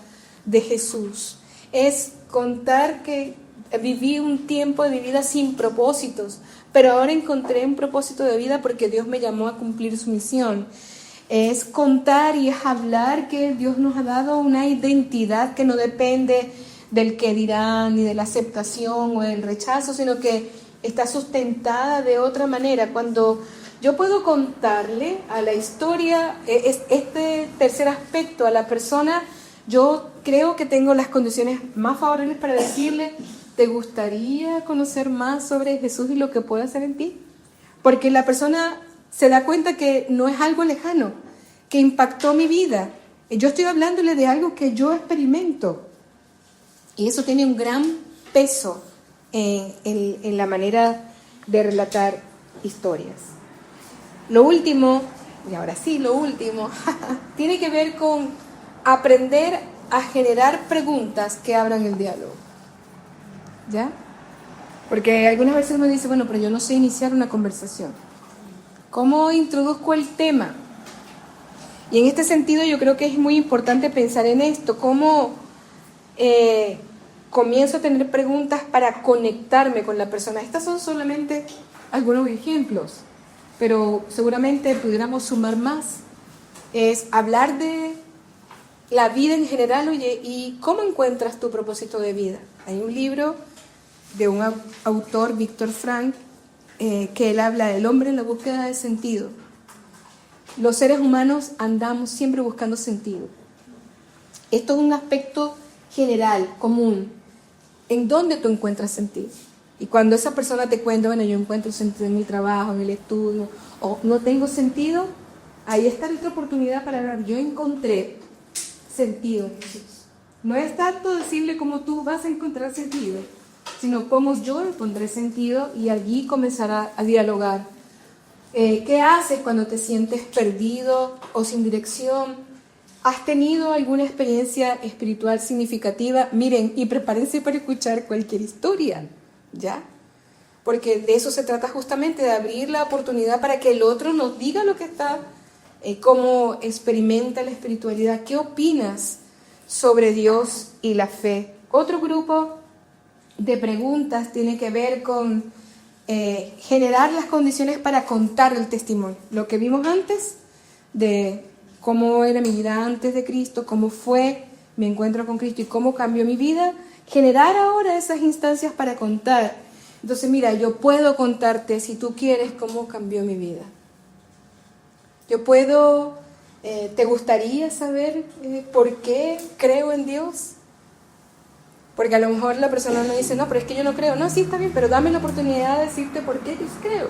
de Jesús. Es contar que viví un tiempo de mi vida sin propósitos, pero ahora encontré un propósito de vida porque Dios me llamó a cumplir su misión. Es contar y es hablar que Dios nos ha dado una identidad que no depende del que dirán, ni de la aceptación o del rechazo, sino que está sustentada de otra manera. Cuando yo puedo contarle a la historia este tercer aspecto a la persona, yo creo que tengo las condiciones más favorables para decirle: ¿te gustaría conocer más sobre Jesús y lo que puede hacer en ti? Porque la persona se da cuenta que no es algo lejano, que impactó mi vida. Yo estoy hablándole de algo que yo experimento. Y eso tiene un gran peso en la manera de relatar historias. Lo último, y ahora sí, lo último, tiene que ver con aprender a generar preguntas que abran el diálogo. ¿Ya? Porque algunas veces uno dice: bueno, pero yo no sé iniciar una conversación. ¿Cómo introduzco el tema? Y en este sentido yo creo que es muy importante pensar en esto: cómo comienzo a tener preguntas para conectarme con la persona. Estas son solamente algunos ejemplos, pero seguramente pudiéramos sumar más. Es hablar de la vida en general. Oye, ¿y cómo encuentras tu propósito de vida? Hay un libro de un autor, Víctor Frank, que él habla del hombre en la búsqueda de sentido. Los seres humanos andamos siempre buscando sentido. Esto es un aspecto general, común. ¿En dónde tú encuentras sentido? Y cuando esa persona te cuenta: bueno, yo encuentro sentido en mi trabajo, en el estudio, o no tengo sentido, ahí está nuestra oportunidad para hablar. Yo encontré sentido en Jesús. No es tanto decirle cómo tú vas a encontrar sentido, sino cómo yo le pondré sentido, y allí comenzará a dialogar. ¿Qué haces cuando te sientes perdido o sin dirección? ¿Has tenido alguna experiencia espiritual significativa? Miren, y prepárense para escuchar cualquier historia, ¿ya? Porque de eso se trata justamente, de abrir la oportunidad para que el otro nos diga lo que está, cómo experimenta la espiritualidad, qué opinas sobre Dios y la fe. Otro grupo de preguntas tiene que ver con generar las condiciones para contar el testimonio. Lo que vimos antes de cómo era mi vida antes de Cristo, cómo fue mi encuentro con Cristo y cómo cambió mi vida, generar ahora esas instancias para contar. Entonces, mira, yo puedo contarte, si tú quieres, cómo cambió mi vida. Yo puedo, ¿te gustaría saber por qué creo en Dios? Porque a lo mejor la persona no dice: no, pero es que yo no creo. No, sí, está bien, pero dame la oportunidad de decirte por qué yo creo.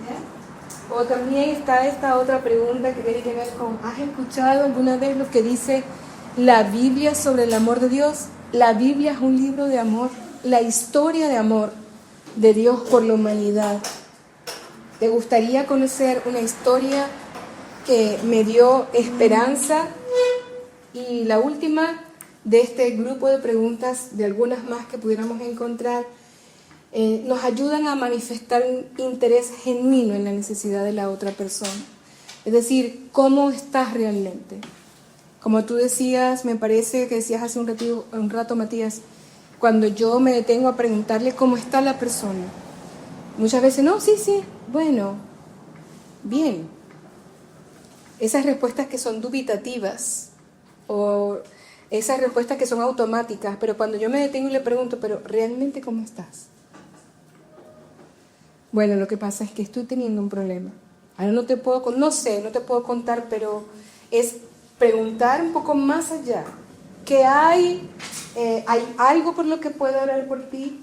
¿Ya? O también está esta otra pregunta que tiene que ver con: ¿has escuchado alguna vez lo que dice la Biblia sobre el amor de Dios? La Biblia es un libro de amor, la historia de amor de Dios por la humanidad. ¿Te gustaría conocer una historia que me dio esperanza? Y la última de este grupo de preguntas, de algunas más que pudiéramos encontrar, nos ayudan a manifestar un interés genuino en la necesidad de la otra persona. Es decir, ¿cómo estás realmente? Como tú decías, me parece que decías hace un rato, Matías, cuando yo me detengo a preguntarle cómo está la persona, muchas veces: no, sí, bueno, bien. Esas respuestas que son dubitativas, o esas respuestas que son automáticas, pero cuando yo me detengo y le pregunto: pero ¿realmente cómo estás? Bueno, lo que pasa es que estoy teniendo un problema. Ahora no te puedo contar, pero es preguntar un poco más allá. ¿Qué hay? ¿Hay algo por lo que pueda orar por ti?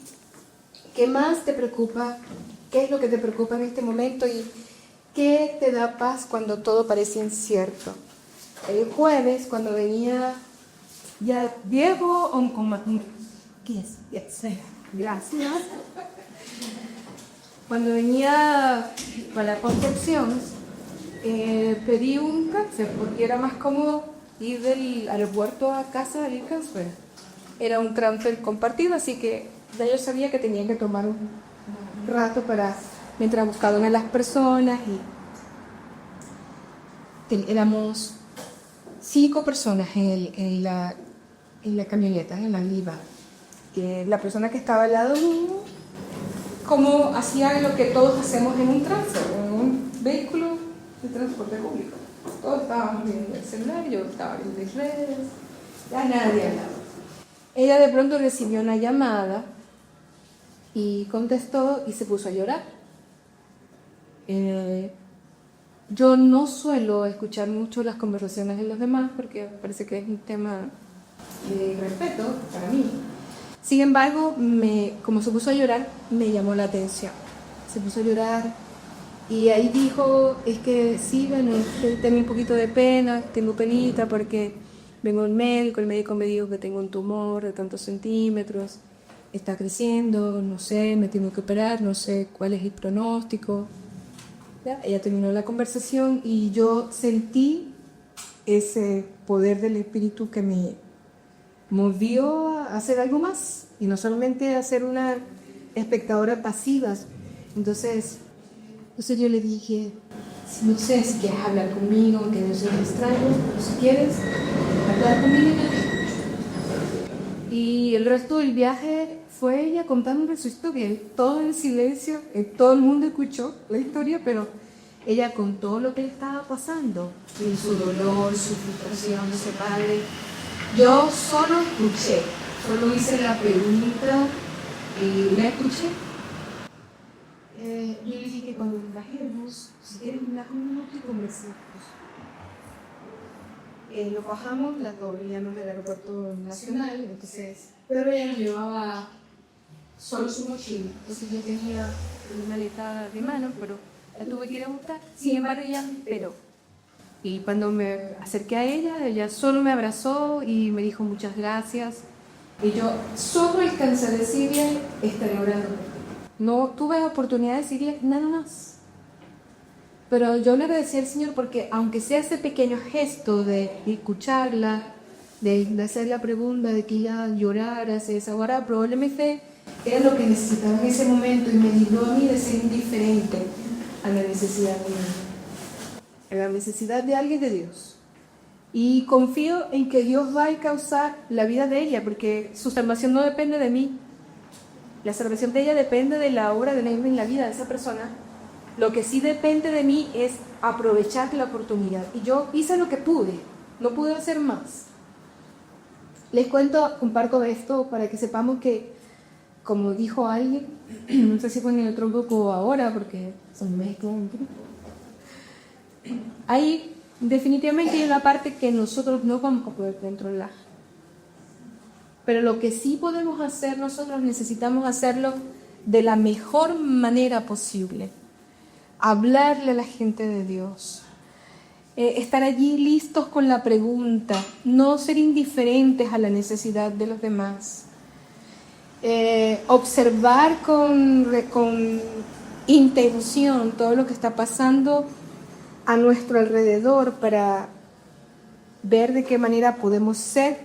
¿Qué más te preocupa? ¿Qué es lo que te preocupa en este momento? ¿Y qué te da paz cuando todo parece incierto? El jueves, cuando venía ya viejo o con más... ¿Qué es? Yes. Gracias. Cuando venía para la construcción, pedí un transfer porque era más cómodo ir del aeropuerto a casa del transfer. Era un transfer compartido, así que ya yo sabía que tenía que tomar un rato mientras buscaban a las personas y éramos 5 personas en la camioneta, en la Liva. La persona que estaba al lado mío, como hacía lo que todos hacemos en un transfer, en un vehículo de transporte público. Todos estábamos viendo el celular, yo estaba viendo mis redes, ya nadie hablaba. Ella de pronto recibió una llamada y contestó y se puso a llorar. Yo no suelo escuchar mucho las conversaciones de los demás porque parece que es un tema de respeto para mí. Sin embargo, como se puso a llorar, me llamó la atención. Se puso a llorar y ahí dijo, es que sí, bueno, tengo un poquito de pena, tengo penita porque vengo al médico, el médico me dijo que tengo un tumor de tantos centímetros, está creciendo, no sé, me tengo que operar, no sé cuál es el pronóstico. ¿Ya? Ella terminó la conversación y yo sentí ese poder del espíritu que me movió a hacer algo más y no solamente a ser una espectadora pasiva. Entonces yo le dije, no sé si quieres hablar conmigo, que no soy extraño, pero si quieres hablar conmigo. Y el resto del viaje fue ella contándome su historia, todo en silencio, todo el mundo escuchó la historia, pero ella contó lo que le estaba pasando, y su dolor, su frustración, ese padre. Yo solo escuché, solo hice la pregunta y la escuché. Yo le dije que cuando bajemos, si quieren, un minuto y conversamos. Lo bajamos, las dos veníamos del aeropuerto nacional, entonces, pero ella nos llevaba solo su mochila, entonces yo tenía una maleta de mano, pero la tuve que ir a buscar. Sin embargo, ella me esperó. Y cuando me acerqué a ella solo me abrazó y me dijo muchas gracias. Y yo solo alcancé a decirle, estaré orando por ti. No tuve oportunidad de decirle nada más. Pero yo le agradecí al Señor porque aunque sea ese pequeño gesto de escucharla, de hacer la pregunta, de que ella llorara, se desahogara, probablemente era lo que necesitaba en ese momento y me libró a mí de ser indiferente a la necesidad de la necesidad de alguien de Dios. Y confío en que Dios va a causar la vida de ella, porque su salvación no depende de mí. La salvación de ella depende de la obra de Dios en la vida de esa persona. Lo que sí depende de mí es aprovechar la oportunidad. Y yo hice lo que pude, no pude hacer más. Les comparto esto para que sepamos que, como dijo alguien, no sé si fue en el otro grupo ahora, porque son mezclas un grupo. Ahí definitivamente hay una parte que nosotros no vamos a poder controlar. Pero lo que sí podemos hacer nosotros, necesitamos hacerlo de la mejor manera posible. Hablarle a la gente de Dios. Estar allí listos con la pregunta. No ser indiferentes a la necesidad de los demás. Observar con intención todo lo que está pasando a nuestro alrededor para ver de qué manera podemos ser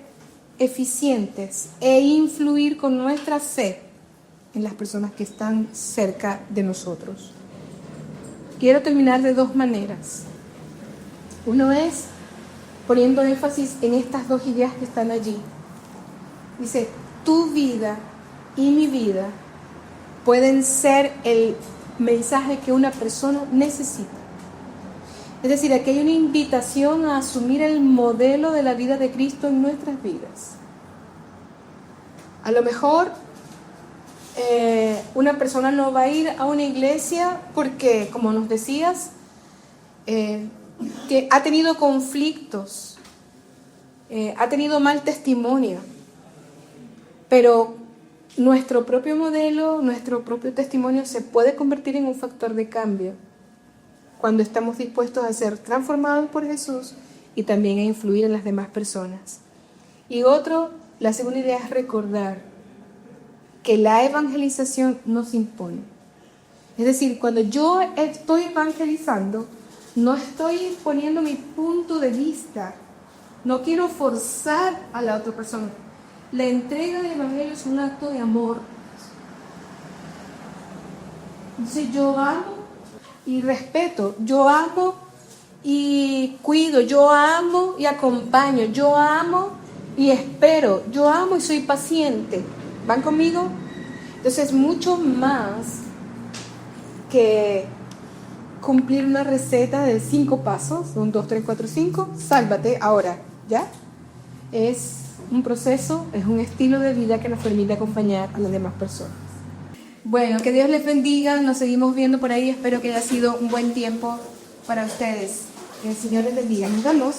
eficientes e influir con nuestra fe en las personas que están cerca de nosotros. Quiero terminar de 2 maneras. Uno es poniendo énfasis en estas 2 ideas que están allí. Dice, tu vida y mi vida pueden ser el mensaje que una persona necesita. Es decir, aquí hay una invitación a asumir el modelo de la vida de Cristo en nuestras vidas. A lo mejor una persona no va a ir a una iglesia porque, como nos decías, que ha tenido conflictos, ha tenido mal testimonio, pero nuestro propio modelo, nuestro propio testimonio se puede convertir en un factor de cambio cuando estamos dispuestos a ser transformados por Jesús y también a influir en las demás personas. Y la segunda idea es recordar que la evangelización no se impone. Es decir, cuando yo estoy evangelizando, no estoy poniendo mi punto de vista, no quiero forzar a la otra persona. La entrega del evangelio es un acto de amor. Entonces yo amo y respeto, yo amo y cuido, yo amo y acompaño, yo amo y espero, yo amo y soy paciente. ¿Van conmigo? Entonces mucho más que cumplir una receta de 5 pasos, 1, 2, 3, 4, 5, sálvate ahora, ¿ya? Es un proceso, es un estilo de vida que nos permite acompañar a las demás personas. Bueno, que Dios les bendiga, nos seguimos viendo por ahí, espero que haya sido un buen tiempo para ustedes. Que el Señor les bendiga, nos vemos.